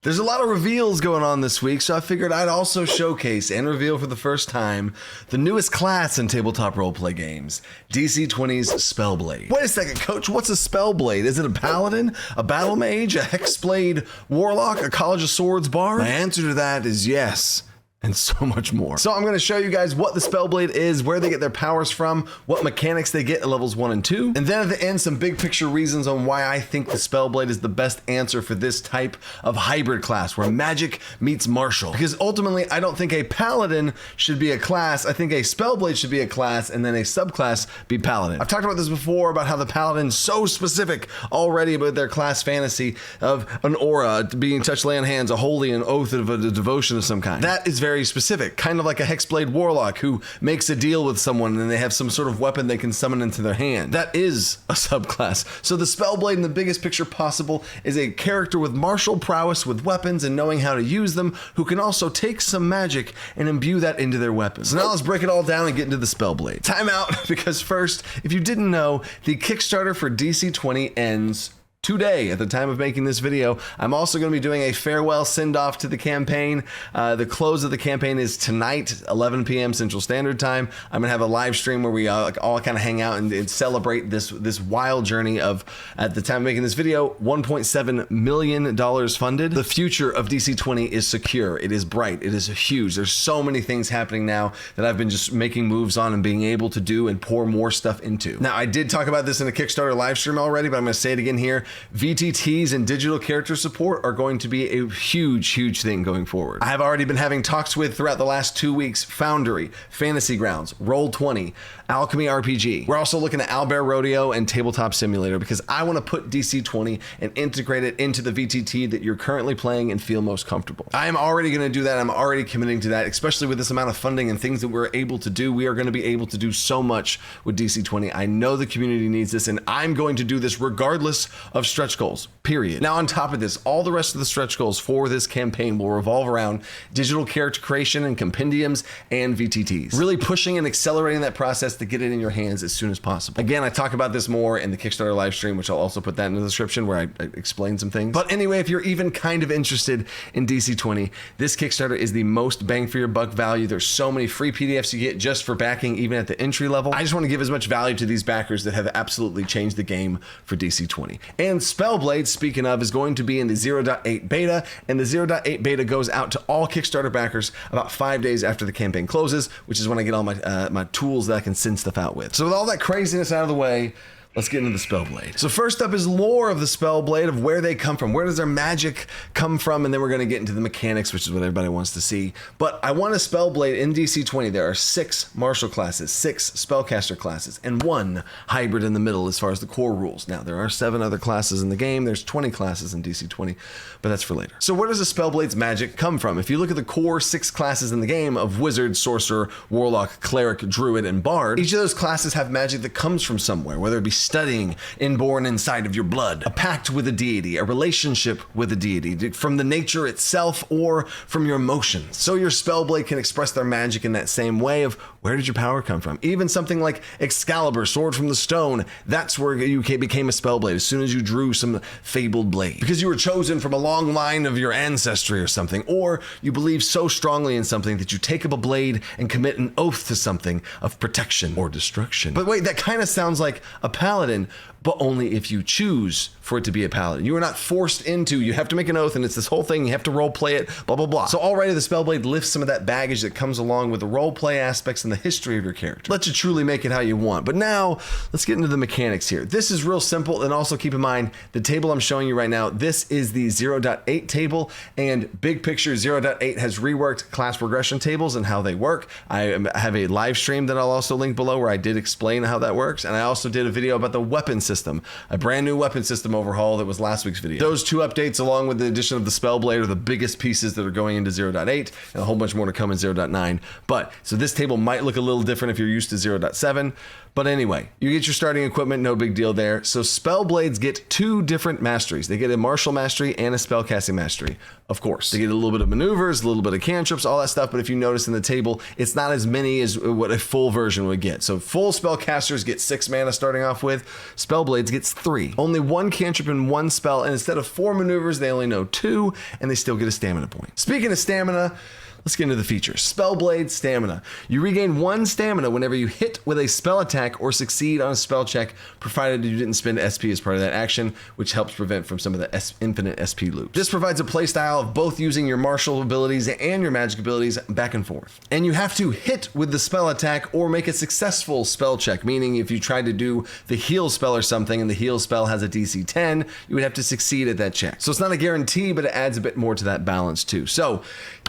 There's a lot of reveals going on this week, so I figured I'd also showcase and reveal for the first time the newest class in tabletop roleplay games, DC20's Spellblade. Wait a second, Coach, what's a Spellblade? Is it a Paladin, a Battle Mage, a Hexblade Warlock, a College of Swords Bard? My answer to that is yes. And so much more. So I'm going to show you guys what the Spellblade is, where they get their powers from, what mechanics they get at levels 1 and 2, and then at the end some big picture reasons on why I think the Spellblade is the best answer for this type of hybrid class where magic meets martial. Because ultimately I don't think a Paladin should be a class, I think a Spellblade should be a class and then a subclass be Paladin. I've talked about this before about how the Paladin's so specific already about their class fantasy of an aura, being touch, lay on hands, a holy, an oath of a devotion of some kind. That is very specific, kind of like a Hexblade Warlock who makes a deal with someone and they have some sort of weapon they can summon into their hand. That is a subclass. So the Spellblade in the biggest picture possible is a character with martial prowess with weapons and knowing how to use them, who can also take some magic and imbue that into their weapons. So now let's break it all down and get into the Spellblade. Time out, because first, if you didn't know, the Kickstarter for DC20 ends today at the time of making this video. I'm also going to be doing a farewell send-off to the campaign. The close of the campaign is tonight, 11 p.m. Central Standard Time. I'm going to have a live stream where we all kind of hang out and celebrate this wild journey of, at the time of making this video, $1.7 million funded. The future of DC20 is secure. It is bright. It is huge. There's so many things happening now that I've been just making moves on and being able to do and pour more stuff into. Now, I did talk about this in a Kickstarter live stream already, but I'm going to say it again here. VTTs and digital character support are going to be a huge thing going forward. I have already been having talks with, throughout the last 2 weeks, Foundry, Fantasy Grounds, Roll20, Alchemy RPG. We're also looking at Owlbear Rodeo and Tabletop Simulator because I want to put DC20 and integrate it into the VTT that you're currently playing and feel most comfortable. I am already going to do that. I'm already committing to that, especially with this amount of funding and things that we're able to do. We are going to be able to do so much with DC20. I know the community needs this, and I'm going to do this regardless of stretch goals, period. Now, on top of this, all the rest of the stretch goals for this campaign will revolve around digital character creation and compendiums and VTTs. Really pushing and accelerating that process to get it in your hands as soon as possible. Again, I talk about this more in the Kickstarter live stream, which I'll also put that in the description where I explain some things. But anyway, if you're even kind of interested in DC20, this Kickstarter is the most bang for your buck value. There's so many free PDFs you get just for backing, even at the entry level. I just want to give as much value to these backers that have absolutely changed the game for DC20. And Spellblade, speaking of, is going to be in the 0.8 beta, and the 0.8 beta goes out to all Kickstarter backers about 5 days after the campaign closes, which is when I get all my tools that I can send stuff out with. So with all that craziness out of the way, let's get into the Spellblade. So first up is lore of the Spellblade, of where they come from. Where does their magic come from? And then we're going to get into the mechanics, which is what everybody wants to see. But I want a Spellblade in DC20. There are 6 martial classes, 6 spellcaster classes, and 1 hybrid in the middle as far as the core rules. Now, there are 7 other classes in the game. There's 20 classes in DC20, but that's for later. So where does the Spellblade's magic come from? If you look at the core 6 classes in the game of Wizard, Sorcerer, Warlock, Cleric, Druid, and Bard, each of those classes have magic that comes from somewhere, whether it be studying, inborn inside of your blood, a pact with a deity, a relationship with a deity, from the nature itself or from your emotions. So your Spellblade can express their magic in that same way of, where did your power come from? Even something like Excalibur, Sword from the Stone, that's where you became a Spellblade, as soon as you drew some fabled blade. Because you were chosen from a long line of your ancestry or something, or you believe so strongly in something that you take up a blade and commit an oath to something of protection or destruction. But wait, that kind of sounds like a Paladin, but only if you choose for it to be a Paladin. You are not forced into, you have to make an oath, and it's this whole thing, you have to role play it, blah, blah, blah. So already the Spellblade lifts some of that baggage that comes along with the role play aspects and the history of your character. Let you truly make it how you want. But now, let's get into the mechanics here. This is real simple, and also keep in mind, the table I'm showing you right now, this is the 0.8 table, and big picture 0.8 has reworked class progression tables and how they work. I have a live stream that I'll also link below where I did explain how that works, and I also did a video about the weapon system, a brand new weapon system overhaul that was last week's video. Those 2 updates, along with the addition of the Spellblade, are the biggest pieces that are going into 0.8, and a whole bunch more to come in 0.9. But, so this table might look a little different if you're used to 0.7, But anyway, you get your starting equipment, no big deal there. So Spellblades get 2 different masteries. They get a martial mastery and a spellcasting mastery, of course. They get a little bit of maneuvers, a little bit of cantrips, all that stuff. But if you notice in the table, it's not as many as what a full version would get. So full spellcasters get 6 mana starting off with. Spellblades gets 3. Only 1 cantrip and 1 spell. And instead of 4 maneuvers, they only know 2, and they still get a stamina point. Speaking of stamina, let's get into the features. Spellblade Stamina. You regain 1 stamina whenever you hit with a spell attack or succeed on a spell check, provided you didn't spend SP as part of that action, which helps prevent from some of the infinite SP loops. This provides a playstyle of both using your martial abilities and your magic abilities back and forth. And you have to hit with the spell attack or make a successful spell check, meaning if you tried to do the heal spell or something and the heal spell has a DC 10, you would have to succeed at that check. So it's not a guarantee, but it adds a bit more to that balance too. So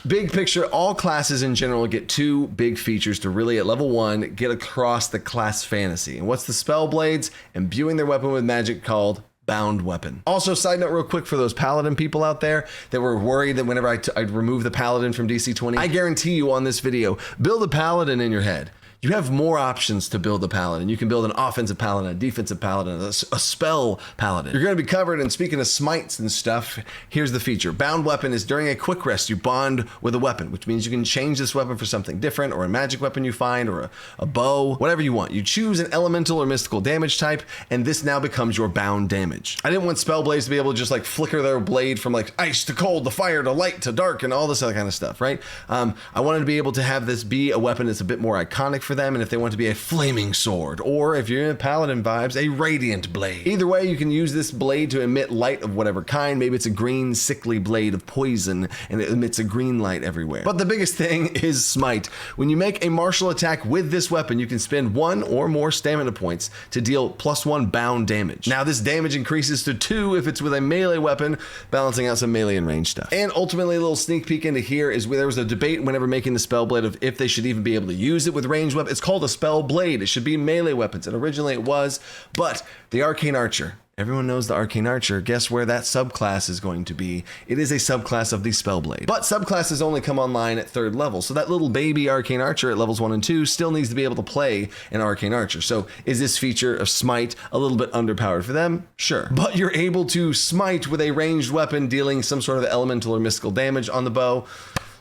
big picture, all classes in general get 2 big features to really, at level 1, get across the class fantasy. And what's the Spellblades? Imbuing their weapon with magic called Bound Weapon. Also, side note real quick for those Paladin people out there that were worried that whenever I'd remove the Paladin from DC20, I guarantee you on this video, build a Paladin in your head. You have more options to build a Paladin. You can build an offensive Paladin, a defensive Paladin, a spell Paladin. You're going to be covered, and speaking of smites and stuff, here's the feature. Bound Weapon is during a quick rest, you bond with a weapon, which means you can change this weapon for something different, or a magic weapon you find, or a bow, whatever you want. You choose an elemental or mystical damage type, and this now becomes your bound damage. I didn't want Spellblades to be able to just like flicker their blade from like ice to cold to fire to light to dark and all this other kind of stuff, right? I wanted to be able to have this be a weapon that's a bit more iconic for them, and if they want to be a flaming sword, or if you're in Paladin vibes, a radiant blade. Either way, you can use this blade to emit light of whatever kind. Maybe it's a green sickly blade of poison and it emits a green light everywhere. But the biggest thing is smite. When you make a martial attack with this weapon, you can spend 1 or more stamina points to deal +1 bound damage. Now this damage increases to 2 if it's with a melee weapon, balancing out some melee and range stuff. And ultimately, a little sneak peek into here is where there was a debate whenever making the Spellblade of if they should even be able to use it with ranged weapons. It's called a Spellblade. It should be melee weapons, and originally it was, but the Arcane Archer. Everyone knows the Arcane Archer. Guess where that subclass is going to be? It is a subclass of the Spellblade. But subclasses only come online at 3rd level, so that little baby Arcane Archer at levels 1 and 2 still needs to be able to play an Arcane Archer. So is this feature of Smite a little bit underpowered for them? Sure. But you're able to smite with a ranged weapon dealing some sort of elemental or mystical damage on the bow.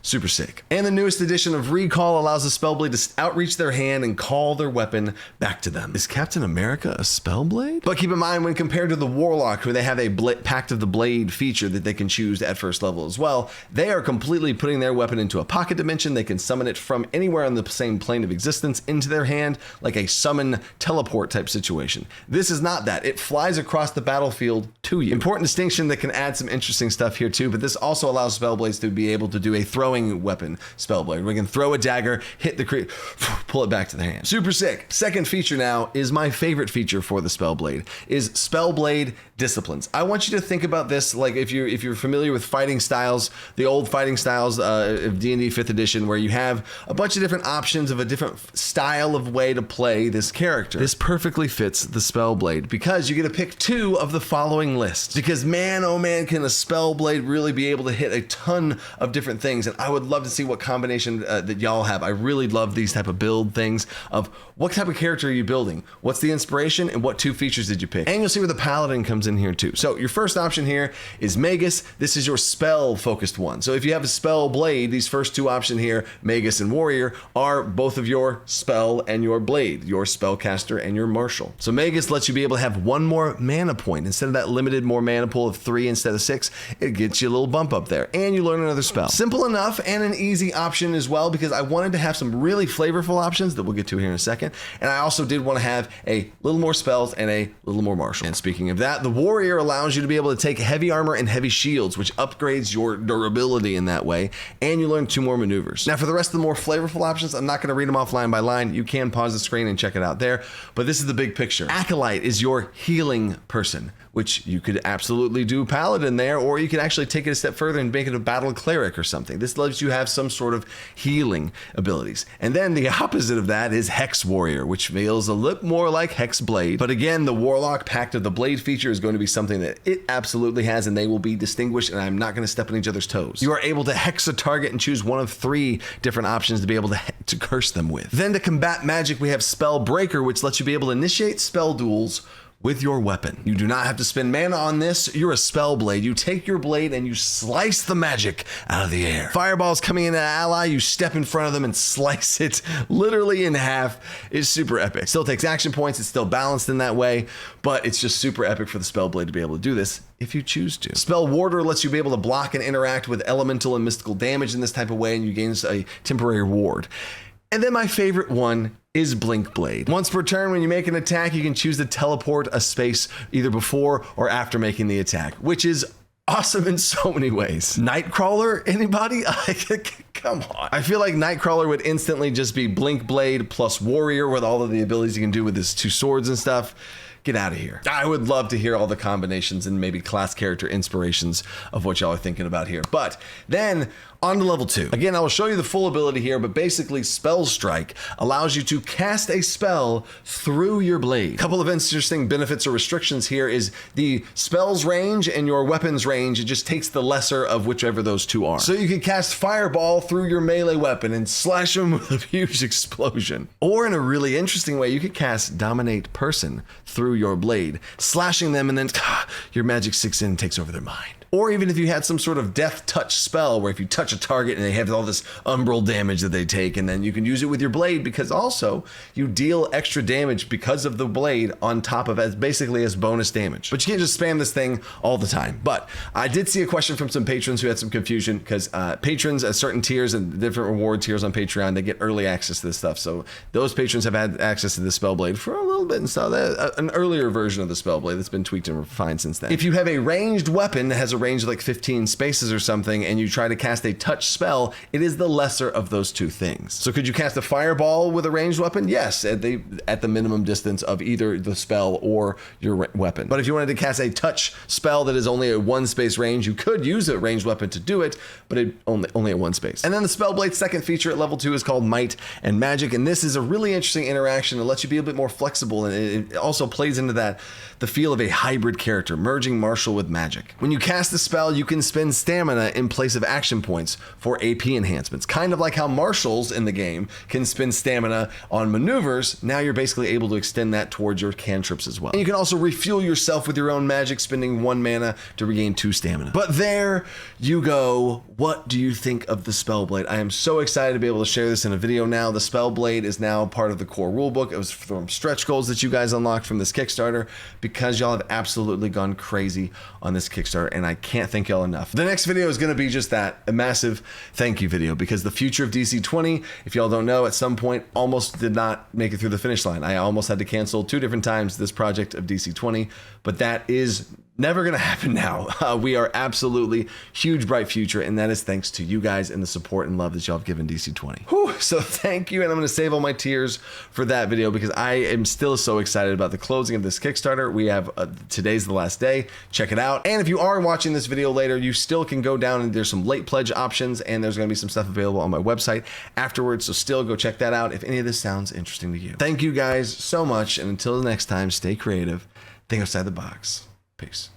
Super sick. And the newest edition of Recall allows the Spellblade to outreach their hand and call their weapon back to them. Is Captain America a Spellblade? But keep in mind, when compared to the Warlock, who they have a Pact of the Blade feature that they can choose at 1st level as well, they are completely putting their weapon into a pocket dimension. They can summon it from anywhere on the same plane of existence into their hand, like a summon teleport type situation. This is not that. It flies across the battlefield to you. Important distinction that can add some interesting stuff here too, but this also allows Spellblades to be able to do a throwing weapon Spellblade. We can throw a dagger, hit the pull it back to the hand. Super sick. Second feature now is my favorite feature for the Spellblade, is Spellblade Disciplines. I want you to think about this like if you're familiar with fighting styles, the old fighting styles of D&D 5th edition, where you have a bunch of different options of a different style of way to play this character. This perfectly fits the Spellblade because you get to pick 2 of the following lists. Because man, oh man, can a Spellblade really be able to hit a ton of different things. And I would love to see what combination that y'all have. I really love these type of build things of what type of character are you building? What's the inspiration and what 2 features did you pick? And you'll see where the Paladin comes in here too. So your first option here is Magus. This is your spell focused one. So if you have a Spellblade, these first 2 options here, Magus and Warrior, are both of your spell and your blade, your spellcaster and your martial. So Magus lets you be able to have 1 more mana point. Instead of that limited more mana pool of 3 instead of 6, it gets you a little bump up there and you learn another spell. Simple enough and an easy option as well, because I wanted to have some really flavorful options that we'll get to here in a second. And I also did want to have a little more spells and a little more martial. And speaking of that, the Warrior allows you to be able to take heavy armor and heavy shields, which upgrades your durability in that way. And you learn 2 more maneuvers. Now for the rest of the more flavorful options, I'm not going to read them off line by line. You can pause the screen and check it out there. But this is the big picture. Acolyte is your healing person, which you could absolutely do Paladin there, or you could actually take it a step further and make it a battle cleric or something. This lets you have some sort of healing abilities. And then the opposite of that is Hex Warrior, which feels a little more like Hex Blade. But again, the Warlock Pact of the Blade feature is going to be something that it absolutely has, and they will be distinguished, and I'm not going to step on each other's toes. You are able to hex a target and choose one of 3 different options to be able to curse them with. Then to combat magic, we have Spell Breaker, which lets you be able to initiate spell duels with your weapon. You do not have to spend mana on this. You're a Spellblade. You take your blade and you slice the magic out of the air. Fireballs coming in at an ally, you step in front of them and slice it literally in half. It's super epic. Still takes action points. It's still balanced in that way, but it's just super epic for the Spellblade to be able to do this if you choose to. Spell Warder lets you be able to block and interact with elemental and mystical damage in this type of way, and you gain a temporary reward. And then my favorite one is Blink Blade. Once per turn, when you make an attack, you can choose to teleport a space either before or after making the attack, which is awesome in so many ways. Nightcrawler, anybody? Come on. I feel like Nightcrawler would instantly just be Blink Blade plus Warrior with all of the abilities you can do with his 2 swords and stuff. Get out of here. I would love to hear all the combinations and maybe class character inspirations of what y'all are thinking about here. But then on to level 2. Again, I will show you the full ability here, but basically Spell Strike allows you to cast a spell through your blade. A couple of interesting benefits or restrictions here is the spell's range and your weapon's range. It just takes the lesser of whichever those 2 are. So you can cast Fireball through your melee weapon and slash them with a huge explosion. Or in a really interesting way, you could cast Dominate Person through your blade, slashing them, and then your magic sinks in and takes over their mind. Or even if you had some sort of death touch spell where if you touch a target and they have all this umbral damage that they take, and then you can use it with your blade because also you deal extra damage because of the blade on top of as basically as bonus damage. But you can't just spam this thing all the time. But I did see a question from some patrons who had some confusion because patrons at certain tiers and different reward tiers on Patreon, they get early access to this stuff. So those patrons have had access to the Spellblade for a little bit and saw that an earlier version of the Spellblade that's been tweaked and refined since then. If you have a ranged weapon that has a range of like 15 spaces or something, and you try to cast a touch spell, it is the lesser of those 2 things. So could you cast a fireball with a ranged weapon? Yes, at the minimum distance of either the spell or your weapon. But if you wanted to cast a touch spell that is only a 1 space range, you could use a ranged weapon to do it, but it only at 1 space. And then the Spellblade's second feature at level 2 is called Might and Magic, and this is a really interesting interaction. It lets you be a bit more flexible, and it also plays into the feel of a hybrid character, merging martial with magic. When you cast the spell, you can spend stamina in place of action points for AP enhancements. Kind of like how martials in the game can spend stamina on maneuvers, now you're basically able to extend that towards your cantrips as well. And you can also refuel yourself with your own magic, spending 1 mana to regain 2 stamina. But there you go. What do you think of the Spellblade? I am so excited to be able to share this in a video now. The Spellblade is now part of the core rulebook. It was from stretch goals that you guys unlocked from this Kickstarter because y'all have absolutely gone crazy on this Kickstarter, and I can't thank y'all enough. The next video is going to be just that, a massive thank you video, because the future of DC20, if y'all don't know, at some point almost did not make it through the finish line. I almost had to cancel 2 different times this project of DC20, but that is never going to happen now. We are absolutely huge, bright future, and that is thanks to you guys and the support and love that y'all have given DC20. Whew, so thank you, and I'm going to save all my tears for that video because I am still so excited about the closing of this Kickstarter. We have today's the last day. Check it out. And if you are watching this video later, you still can go down and there's some late pledge options, and there's going to be some stuff available on my website afterwards. So still go check that out if any of this sounds interesting to you. Thank you guys so much, and until the next time, stay creative, think outside the box. Peace.